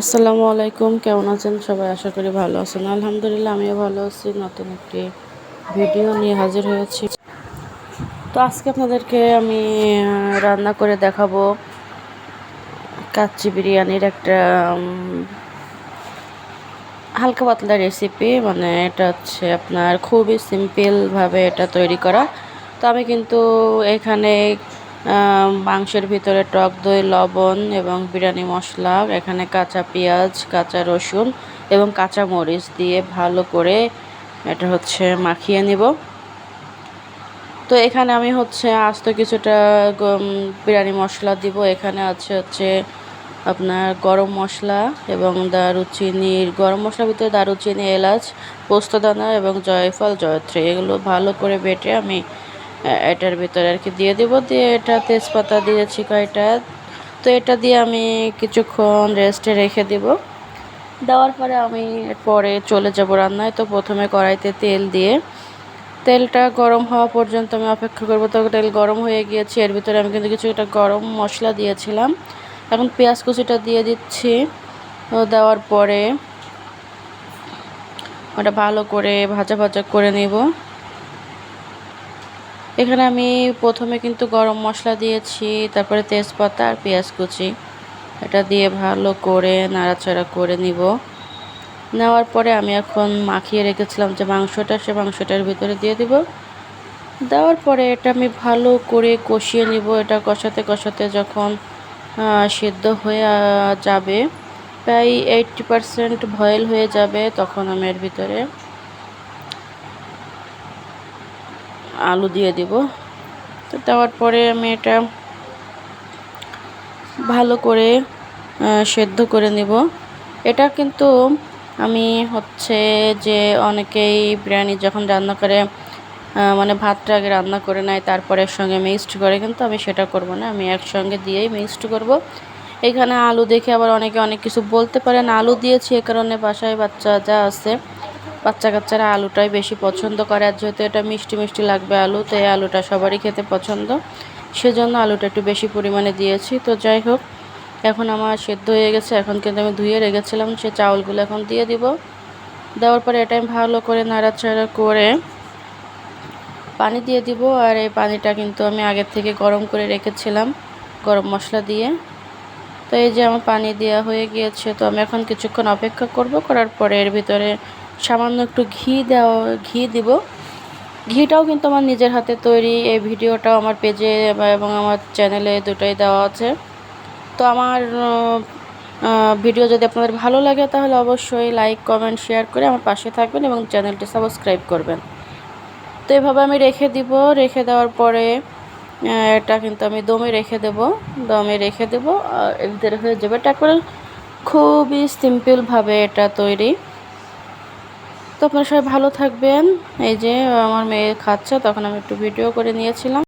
আসসালামু আলাইকুম, কেমন আছেন সবাই? আশা করি ভালো আছেন। আলহামদুলিল্লাহ আমিও ভালো আছি। নতুন একটি ভিডিও নিয়ে হাজির হয়েছি। তো আজকে আপনাদেরকে আমি রান্না করে দেখাবো কাচ্চি বিরিয়ানির একটা হালকা পাতলা রেসিপি। মানে এটা হচ্ছে আপনার খুবই সিম্পলভাবে এটা তৈরি করা। তো আমি কিন্তু এখানে মাংসের ভিতরে টক দই, লবণ এবং বিরিয়ানি মশলা, এখানে কাঁচা পেঁয়াজ, কাঁচা রসুন এবং কাঁচা মরিচ দিয়ে ভালো করে এটা হচ্ছে মাখিয়ে নিব। তো এখানে আমি হচ্ছে আস্ত কিছুটা বিরিয়ানি মশলা দিব। এখানে হচ্ছে আপনার গরম মশলা এবং দারুচিনির, গরম মশলার ভিতরে দারুচিনি, এলাচ, পোস্তদানা এবং জয়ফল, জয়ত্রী এগুলো ভালো করে বেটে আমি এটার ভিতরে আর কি দিয়ে দেব। দিয়ে এটা তেজপাতা দিয়েছি কয়টা। তো এটা দিয়ে আমি কিছুক্ষণ রেস্টে রেখে দেব। দেওয়ার পরে আমি পরে চলে যাব রান্নায়। তো প্রথমে কড়াইতে তেল দিয়ে তেলটা গরম হওয়া পর্যন্ত আমি অপেক্ষা করবো। তো তেল গরম হয়ে গিয়েছে, এর ভিতরে আমি কিন্তু কিছুটা গরম মশলা দিয়েছিলাম। এখন পেঁয়াজ কুচিটা দিয়ে দিচ্ছি। তো দেওয়ার পরে ওটা ভালো করে ভাজা ভাজা করে নেব। এখানে আমি প্রথমে কিন্তু গরম মশলা দিয়েছি, তারপরে তেজপাতা আর পেঁয়াজ কুচি এটা দিয়ে ভালো করে নাড়াচাড়া করে নিব। নেওয়ার পরে আমি এখন মাখিয়ে রেখেছিলাম যে মাংসটা, সে মাংসটার ভিতরে দিয়ে দিব। দেওয়ার পরে এটা আমি ভালো করে কষিয়ে নিব। এটা কষাতে কষাতে যখন সিদ্ধ হয়ে যাবে, প্রায় 80% বয়েল হয়ে যাবে, তখন আমি এর ভিতরে আলু দিয়ে দিব। তো দেওয়ার পরে আমি এটা ভালো করে সেদ্ধ করে নেব। এটা কিন্তু আমি হচ্ছে যে অনেকেই বিরিয়ানি যখন রান্না করে মানে ভাতটা আগে রান্না করে নেয়, তারপরে সঙ্গে মিক্সড করে, কিন্তু আমি সেটা করব না। আমি একসঙ্গে দিয়েই মিক্সড করব। এখানে আলু দেখে আবার অনেকে অনেক কিছু বলতে পারেন। আলু দিয়েছি এ কারণে বাসায় বাচ্চা যা আছে, বাচ্চা কাচ্চারা আলুটাই বেশি পছন্দ করে। আর যেহেতু এটা মিষ্টি মিষ্টি লাগবে আলু, তো এই আলুটা সবারই খেতে পছন্দ, সেজন্য আলুটা একটু বেশি পরিমাণে দিয়েছি। তো যাই হোক, এখন আমার সেদ্ধ হয়ে গেছে। এখন কিন্তু আমি ধুয়ে রেখেছিলাম সে চাউলগুলো এখন দিয়ে দিব। দেওয়ার পরে এটা আমি ভালো করে নাড়াচাড়া করে পানি দিয়ে দিব। আর এই পানিটা কিন্তু আমি আগের থেকে গরম করে রেখেছিলাম গরম মশলা দিয়ে। তো এই যে আমার পানি দেওয়া হয়ে গিয়েছে। তো আমি এখন কিছুক্ষণ অপেক্ষা করব। করার পরে এর ভিতরে সামান্য একটু ঘি দিব। ঘিটাও কিন্তু আমার নিজের হাতে তৈরি। এই ভিডিওটাও আমার পেজে এবং আমার চ্যানেলে দুটোই দেওয়া আছে। তো আমার ভিডিও যদি আপনাদের ভালো লাগে তাহলে অবশ্যই লাইক, কমেন্ট, শেয়ার করে আমার পাশে থাকবেন এবং চ্যানেলটি সাবস্ক্রাইব করবেন। তো এভাবে আমি রেখে দিব। রেখে দেওয়ার পরে এটা কিন্তু আমি দমে রেখে দেব। এর ভিতরে হয়ে যাবে। এটা করে খুবই সিম্পলভাবে এটা তৈরি। তো আপনারা সবাই ভালো থাকবেন। এই যে আমার মেয়ে খাচ্ছে, তখন আমি একটু ভিডিও করে নিয়েছিলাম।